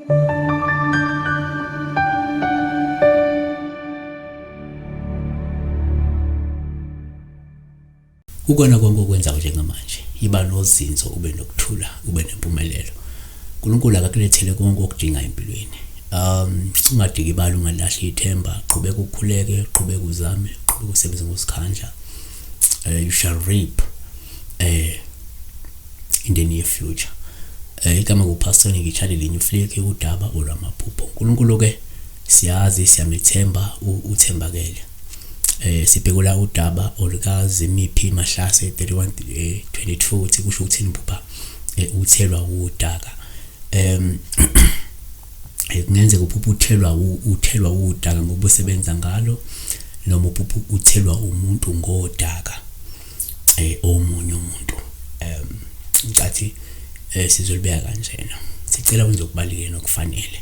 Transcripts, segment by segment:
Ukona konke okwenzayo njengamanje iba nozinzo, ube nokuthula, ube nempumelelo. uNkulunkulu akakulethele konke okudinga empilweni. Ungadiki ibali, ungalahli ithemba, qhubeka ukukhuleke, qhubeka uzame, qhubeka usebenze ngosikhandla. You shall reap in the near future. Igama kupastor ngitshale linye ufleke udaba olwamaphupho. uNkulunkulu ke siyazi, siyamethemba, uthembakele. Sibhekula udaba olukaZimiphi Mahlase 31:22 uthi kusho ukuthi Phupha uthelwa wudaka. Kungenzeka uphupha uthelwa wudaka ngoba usebenza ngalo, noma uphupha uthelwa umuntu ngodaka omunye umuntu. Ngicathi sizolibeka kanjena. Sicela wenze okubalulekile nokufanele.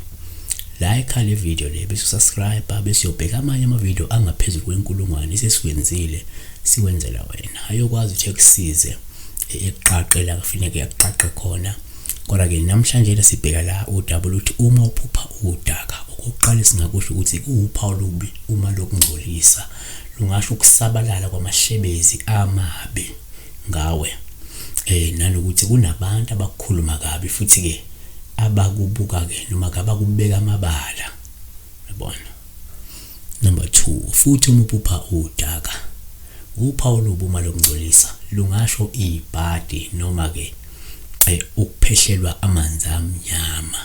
Like le video le, bese subscribe, bese uyobheka amanye ama-video angaphezulu kwenkulungwane esesikwenzile siwenzela wena. Ayokwazi ukuthi ekusize ekuqaqe la kufanele yakuqaqe khona. Kodwa ke namhlanje sibheka la udaba luthi uma uphupha udaka, okokuqala singakusho ukuthi kuwuphawu lubi uma lokungcolisa. Lungasho ukusabalala kwamahlebezi amabi ngawe. Nanokuthi kunabantu abakukhuluma kabi futhi ke abakubuka ke noma abakubeka amabala. Yabona. Number 2, futhi uma uphupha udaka, uphawu lubi uma lokungcolisa. Lungasho ibhadi noma ke ukuphehlelwa amanzi amnyama.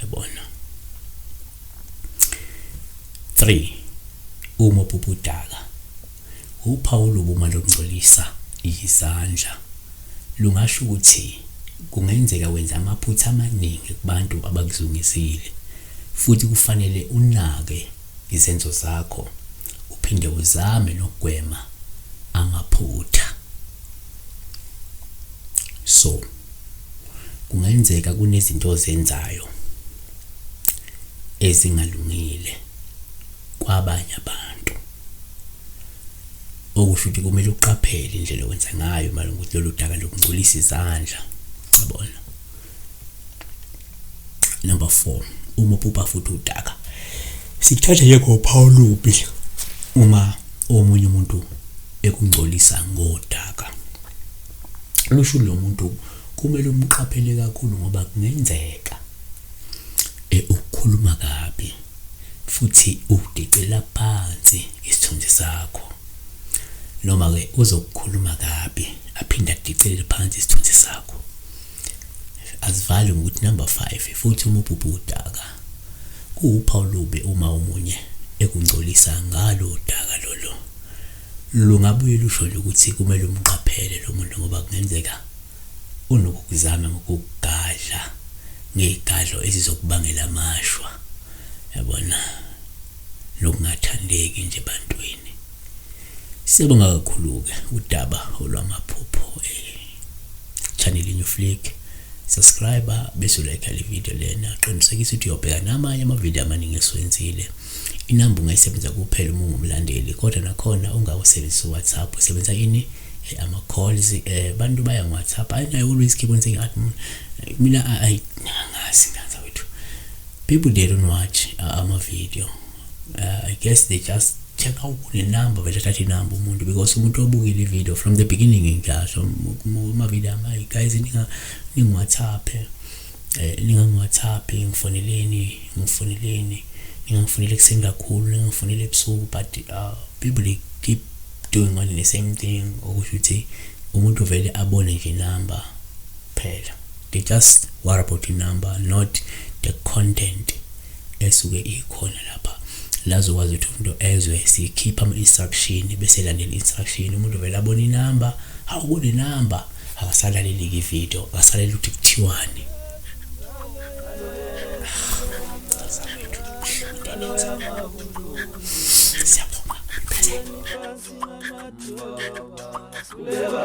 Yabona. 3, uma uphupha udaka, uphawu lubi uma lokungcolisa izandla. Lungasho ukuthi kungenzeka wenza amaphutha amaningi kubantu abakuzungisile, futhi kufanele unake izenzo zakho uphinde uzame nokugwema amaphutha. So kungenzeka kunezinto ozenzayo ezingalungile kwabanye abantu, okusho ukuthi kumele uqaphele indlela owenza ngayo malunga ukuthi lolu daka lokungcolisa izandla. Yabona. Number 4, uma uphupha futhi udaka, sikuthatha njengophawu lubi uma omunye umuntu ekungcolisa ngodaka. Lusho lo muntu kumele umqaphele kakhulu ngoba kungenzeka ukukhuluma kabi futhi udicela phansi isithunzi sakho, noma ke uzokukhuluma kabi aphinda adicele phansi isithunzi sakho. Asivale ukuthi number 5, futhi uma uphupha udaka, kuwuphawu lubi uma omunye ekungcolisa ngalo daka lolo. Lungabuye lusho ukuthi kumele umqaphele lo muntu ngoba kungenzeka unokuzama ngokugadla ngezigadlo ezizokubangela amashwa. Yabona. Lokungathandeki nje ebantwini. Siyabonga kakhulu ke udaba olwamaphupho. Channel inyu flick, subscribe bese like le video lena, qinisekisa ukuthi uyobheka namanye ama-video amaningi esiwenzile. Inamba ungayisebenzisa kuphela uma ungumlandeli, kodwa nakhona ungawusebenzisa WhatsApp, usebenzisa ini ama-calls. Bantu baya ngo-WhatsApp. I always keep on saying mina ngazi wethu, people they don't watch ama-video. I guess they just check out the number, bethatha inamba umuntu, because umuntu obukile i-video from the beginning ngisho ama-video ama guys ningu-WhatsApp, ningangu-WhatsApp, ngifoneleni ningangifonele kuseni kakhulu, ningangifonele ebusuku. But people they keep doing only the same thing, okusho ukuthi umuntu vele abone nje inamba phela. They just worry about the number, not the content esuke ikhona lapha. Lazokwazi ukuthi umuntu ezwe sikhipha ama-instruction bese landela instruction. Umuntu vele abone inamba, awubone inamba akasalaleli i-video, akasalaleli ukuthi kuthiwani. Siyabonga. Kuleka